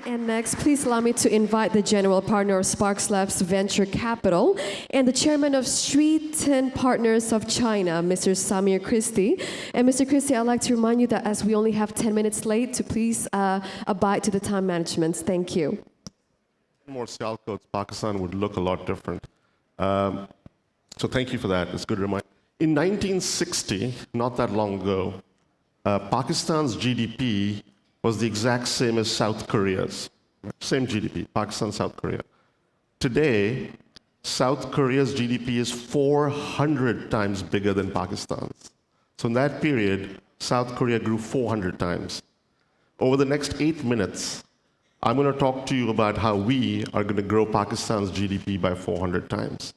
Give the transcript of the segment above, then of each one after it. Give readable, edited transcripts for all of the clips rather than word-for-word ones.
And next, please allow me to invite the general partner of SparkLabs Venture Capital and the chairman of Streeton Partners of China, Mr. Samir Chishti. And Mr. Chishti, I'd like to remind you that as we only have 10 minutes late, to please abide to the time management. Thank you. More Sial codes, Pakistan would look a lot different. So thank you for that. It's a good reminder. In 1960, not that long ago, Pakistan's GDP was the exact same as South Korea's. Same GDP, Pakistan, South Korea. Today, South Korea's GDP is 400 times bigger than Pakistan's. So in that period, South Korea grew 400 times. Over the next 8 minutes, I'm going to talk to you about how we are going to grow Pakistan's GDP by 400 times.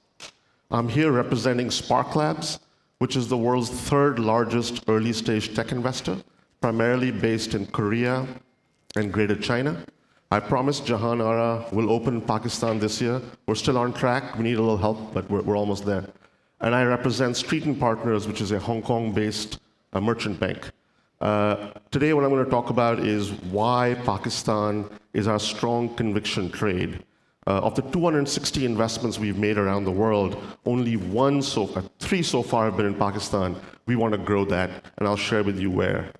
I'm here representing SparkLabs, which is the world's third largest early stage tech investor, primarily based in Korea and Greater China. I promised Jahan Ara will open Pakistan this year. We're still on track. We need a little help, but we're almost there. And I represent Streeton Partners, which is a Hong Kong-based merchant bank. Today, what I'm going to talk about is why Pakistan is our strong conviction trade. Of the 260 investments we've made around the world, only three so far have been in Pakistan. We want to grow that, and I'll share with you where.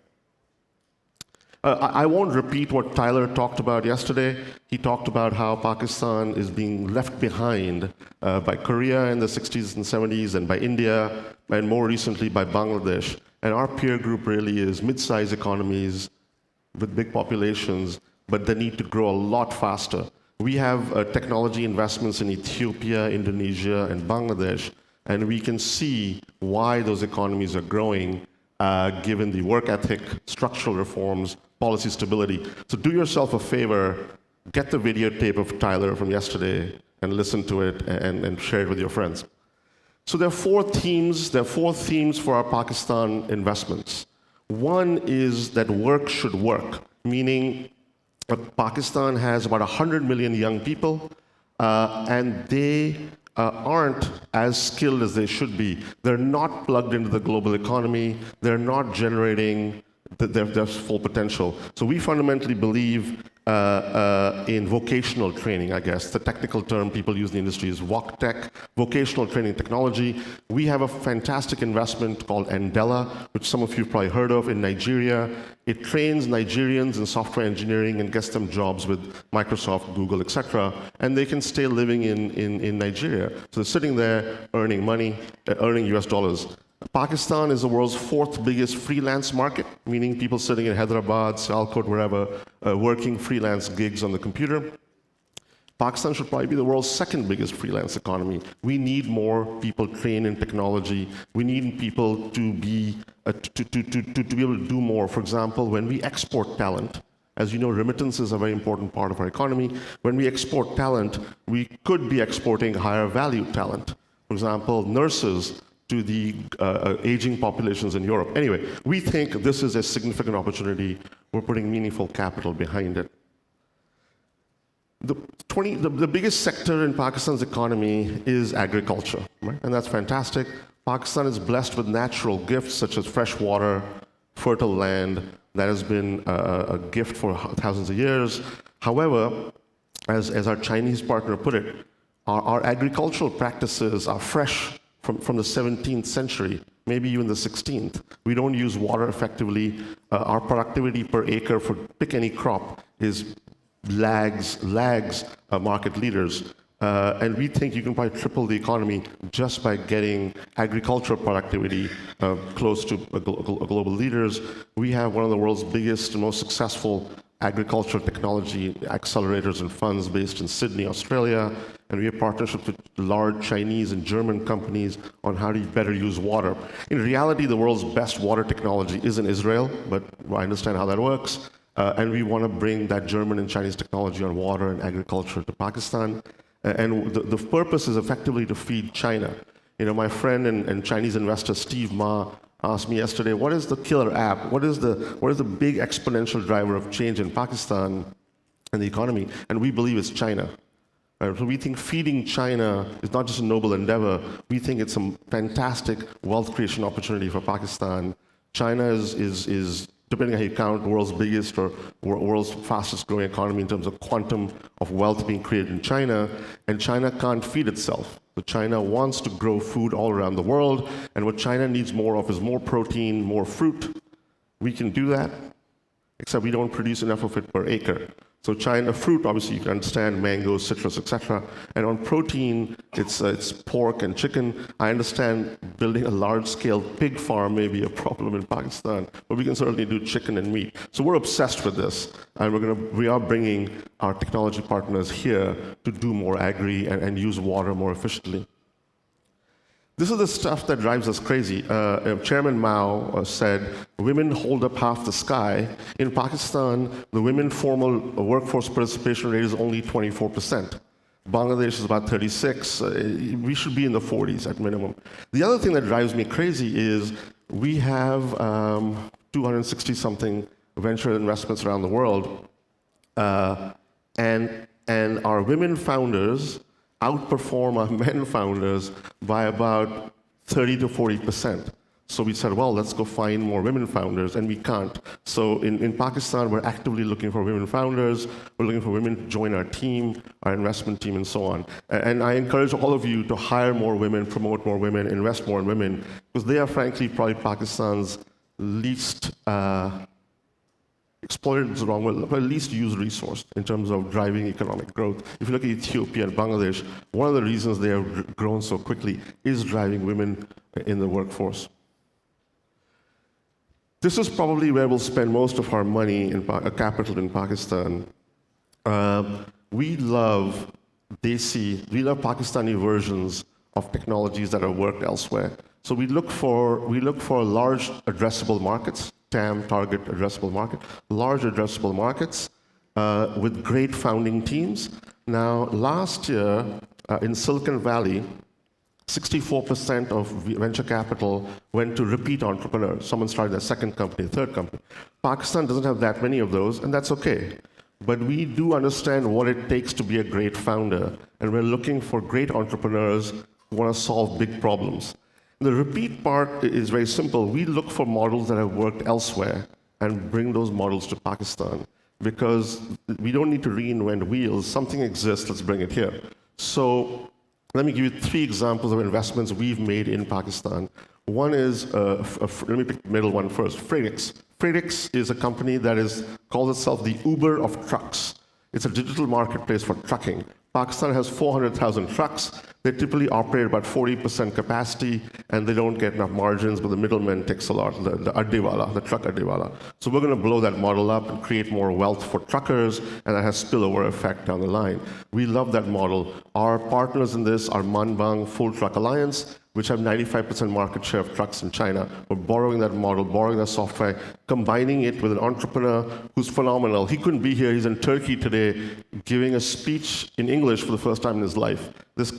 I won't repeat what Tyler talked about yesterday. He talked about how Pakistan is being left behind by Korea in the 60s and 70s, and by India, and more recently by Bangladesh. And our peer group really is mid-sized economies with big populations, but they need to grow a lot faster. We have technology investments in Ethiopia, Indonesia, and Bangladesh, and we can see why those economies are growing given the work ethic, structural reforms, policy stability. So do yourself a favor, get the videotape of Tyler from yesterday and listen to it and share it with your friends. So there are four themes for our Pakistan investments. One is that work should work, meaning Pakistan has about 100 million young people, and they aren't as skilled as they should be. They're not plugged into the global economy. They're not generating their full potential. So we fundamentally believe in vocational training, I guess. The technical term people use in the industry is VocTech, vocational training technology. We have a fantastic investment called Andela, which some of you have probably heard of in Nigeria. It trains Nigerians in software engineering and gets them jobs with Microsoft, Google, etc. And they can stay living in Nigeria. So they're sitting there earning money, earning US dollars. Pakistan is the world's fourth biggest freelance market, meaning people sitting in Hyderabad, Sialkot, wherever, working freelance gigs on the computer. Pakistan should probably be the world's second biggest freelance economy. We need more people trained in technology. We need people to be able to do more. For example, when we export talent, as you know, remittance is a very important part of our economy. When we export talent, we could be exporting higher value talent. For example, nurses to the aging populations in Europe. Anyway, we think this is a significant opportunity. We're putting meaningful capital behind it. The biggest sector in Pakistan's economy is agriculture, right? And that's fantastic. Pakistan is blessed with natural gifts such as fresh water, fertile land. That has been a gift for thousands of years. However, as our Chinese partner put it, our agricultural practices are fresh from the 17th century, maybe even the 16th. We don't use water effectively. Our productivity per acre for pick any crop is lags market leaders. And we think you can probably triple the economy just by getting agricultural productivity close to global leaders. We have one of the world's biggest and most successful agricultural technology accelerators and funds based in Sydney, Australia. And we have partnerships with large Chinese and German companies on how to better use water. In reality, the world's best water technology is in Israel, but I understand how that works. And we want to bring that German and Chinese technology on water and agriculture to Pakistan. And the purpose is effectively to feed China. You know, my friend and Chinese investor Steve Ma asked me yesterday, what is the killer app? What is the big exponential driver of change in Pakistan and the economy? And we believe it's China. So we think feeding China is not just a noble endeavor. We think it's a fantastic wealth creation opportunity for Pakistan. China is depending on how you count, world's biggest or world's fastest growing economy in terms of quantum of wealth being created in China, and China can't feed itself. So China wants to grow food all around the world, and what China needs more of is more protein, more fruit. We can do that, except we don't produce enough of it per acre. So China, fruit, obviously you can understand, mangoes, citrus, etc. And on protein, it's pork and chicken. I understand building a large-scale pig farm may be a problem in Pakistan, but we can certainly do chicken and meat. So we're obsessed with this, and we are bringing our technology partners here to do more agri and use water more efficiently. This is the stuff that drives us crazy. Chairman Mao said, women hold up half the sky. In Pakistan, the women formal workforce participation rate is only 24%. Bangladesh is about 36. We should be in the 40s at minimum. The other thing that drives me crazy is we have 260-something venture investments around the world, and our women founders outperform our men founders by about 30 to 40%. So we said, well, let's go find more women founders, and we can't. So in Pakistan, we're actively looking for women founders. We're looking for women to join our team, our investment team, and so on. And I encourage all of you to hire more women, promote more women, invest more in women, because they are, frankly, probably Pakistan's least exploited is the wrong word, but at least used resource in terms of driving economic growth. If you look at Ethiopia and Bangladesh, one of the reasons they have grown so quickly is driving women in the workforce. This is probably where we'll spend most of our money in capital in Pakistan. We love Pakistani versions of technologies that have worked elsewhere. So we look for large addressable markets. TAM, target addressable market, large addressable markets with great founding teams. Now, last year in Silicon Valley, 64% of venture capital went to repeat entrepreneurs. Someone started a second company, a third company. Pakistan doesn't have that many of those, and that's okay. But we do understand what it takes to be a great founder, and we're looking for great entrepreneurs who want to solve big problems. The repeat part is very simple. We look for models that have worked elsewhere and bring those models to Pakistan, because we don't need to reinvent wheels. Something exists, let's bring it here. So let me give you 3 examples of investments we've made in Pakistan. One is, let me pick the middle one first, Fredix. Fredix is a company that calls itself the Uber of trucks. It's a digital marketplace for trucking. Pakistan has 400,000 trucks. They typically operate about 40% capacity, and they don't get enough margins, but the middleman takes a lot, the truck addewala. So we're going to blow that model up and create more wealth for truckers, and that has spillover effect down the line. We love that model. Our partners in this are Manbang Full Truck Alliance, which have 95% market share of trucks in China. We're borrowing that model, borrowing that software, combining it with an entrepreneur who's phenomenal. He couldn't be here. He's in Turkey today giving a speech in English for the first time in his life. This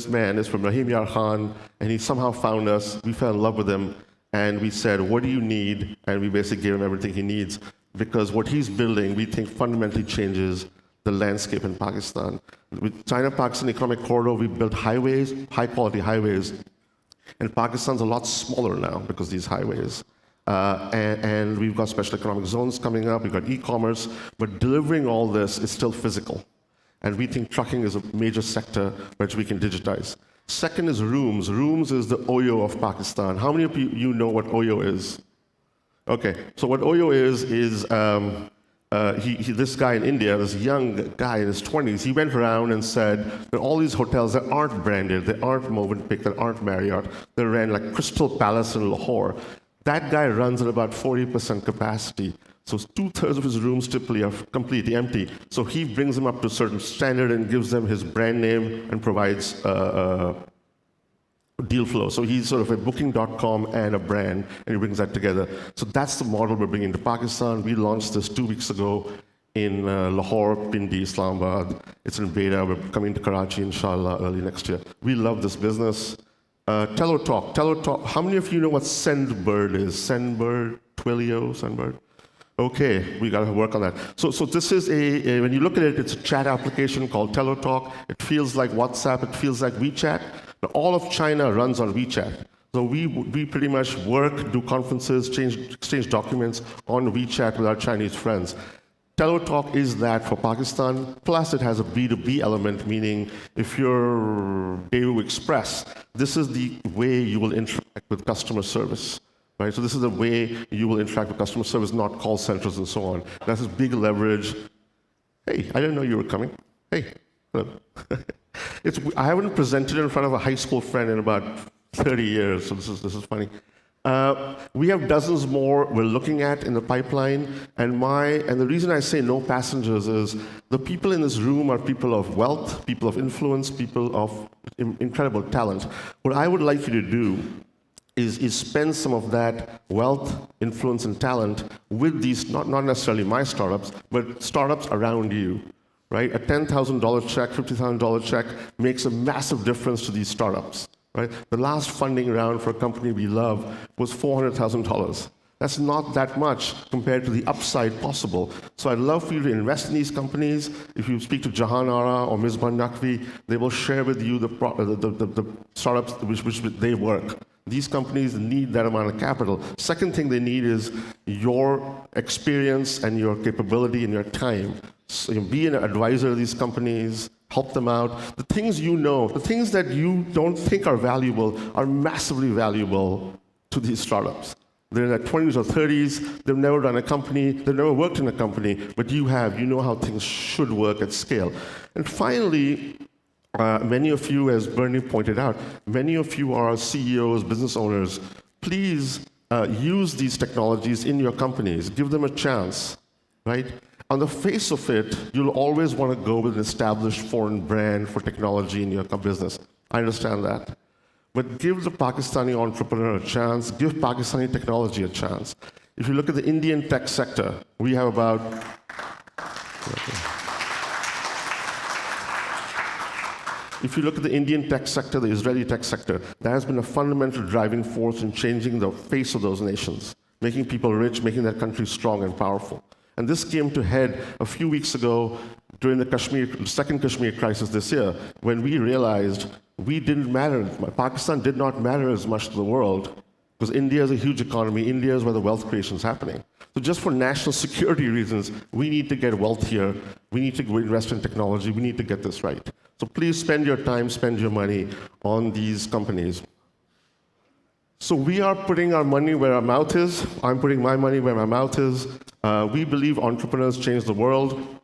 man is from Rahim Yar Khan, and he somehow found us. We fell in love with him, and we said, what do you need? And we basically gave him everything he needs, because what he's building, we think fundamentally changes the landscape in Pakistan. With China-Pakistan Economic Corridor, we built highways, high-quality highways, and Pakistan's a lot smaller now because of these highways. And we've got special economic zones coming up, we've got e-commerce, but delivering all this is still physical. And we think trucking is a major sector which we can digitize. Second is Rooms. Rooms is the Oyo of Pakistan. How many of you know what Oyo is? Okay, so what Oyo is this guy in India, this young guy in his 20s, he went around and said that all these hotels that aren't branded, they aren't Movenpick, that aren't Marriott, they ran like Crystal Palace in Lahore. That guy runs at about 40% capacity. So 2/3 of his rooms typically are completely empty. So he brings them up to a certain standard and gives them his brand name and provides deal flow. So he's sort of a booking.com and a brand, and he brings that together. So that's the model we're bringing to Pakistan. We launched this 2 weeks ago in Lahore, Pindi, Islamabad. It's in beta. We're coming to Karachi, inshallah, early next year. We love this business. TeloTalk. TeloTalk. How many of you know what SendBird is? SendBird, Twilio, SendBird? Okay, we got to work on that. So this is when you look at it, it's a chat application called TeloTalk. It feels like WhatsApp. It feels like WeChat. Now, all of China runs on WeChat. So we pretty much work, do conferences, exchange documents on WeChat with our Chinese friends. TeleTalk is that for Pakistan, plus it has a B2B element, meaning if you're Daewoo Express, this is the way you will interact with customer service. Right? So this is the way you will interact with customer service, not call centers and so on. That's this big leverage. Hey, I didn't know you were coming. Hey, hello. I haven't presented in front of a high school friend in about 30 years, so this is funny. We have dozens more we're looking at in the pipeline, and the reason I say no passengers is the people in this room are people of wealth, people of influence, people of incredible talent. What I would like you to do is spend some of that wealth, influence, and talent with these, not necessarily my startups, but startups around you, right? A $10,000 check, $50,000 check makes a massive difference to these startups, right? The last funding round for a company we love was $400,000. That's not that much compared to the upside possible. So I'd love for you to invest in these companies. If you speak to Jahan Ara or Ms. Nakvi, they will share with you the startups which they work. These companies need that amount of capital. Second thing they need is your experience and your capability and your time. So be an advisor to these companies, help them out. The things you know, the things that you don't think are valuable are massively valuable to these startups. They're in their 20s or 30s, they've never run a company, they've never worked in a company, but you have, you know how things should work at scale. And finally, many of you, as Bernie pointed out, many of you are CEOs, business owners. Please use these technologies in your companies. Give them a chance, right? On the face of it, you'll always want to go with an established foreign brand for technology in your business. I understand that. But give the Pakistani entrepreneur a chance. Give Pakistani technology a chance. If you look at the Indian tech sector, we have about... If you look at the Indian tech sector, the Israeli tech sector, that has been a fundamental driving force in changing the face of those nations, making people rich, making their country strong and powerful. And this came to head a few weeks ago during the second Kashmir crisis this year, when we realized we didn't matter. Pakistan did not matter as much to the world, because India is a huge economy. India is where the wealth creation is happening. So just for national security reasons, we need to get wealthier. We need to invest in technology. We need to get this right. So please spend your time, spend your money on these companies. So we are putting our money where our mouth is. I'm putting my money where my mouth is. We believe entrepreneurs change the world.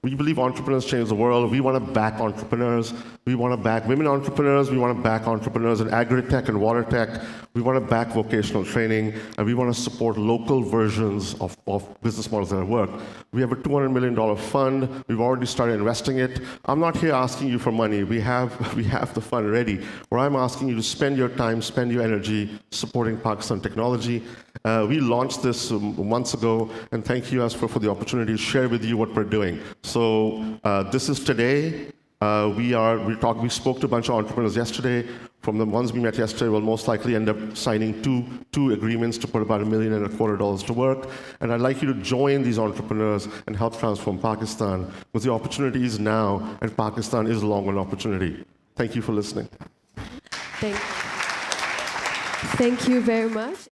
We believe entrepreneurs change the world. We want to back entrepreneurs. We want to back women entrepreneurs. We want to back entrepreneurs in agri-tech and water tech. We want to back vocational training. And we want to support local versions of business models that work. We have a $200 million fund. We've already started investing it. I'm not here asking you for money. We have the fund ready. Where I'm asking you to spend your time, spend your energy supporting Pakistan technology. We launched this months ago, and thank you, Asper, for the opportunity to share with you what we're doing. So this is today. We spoke to a bunch of entrepreneurs yesterday. From the ones we met yesterday, we'll most likely end up signing two agreements to put about $1.25 million to work. And I'd like you to join these entrepreneurs and help transform Pakistan, because the opportunity is now, and Pakistan is long an opportunity. Thank you for listening. Thank you very much.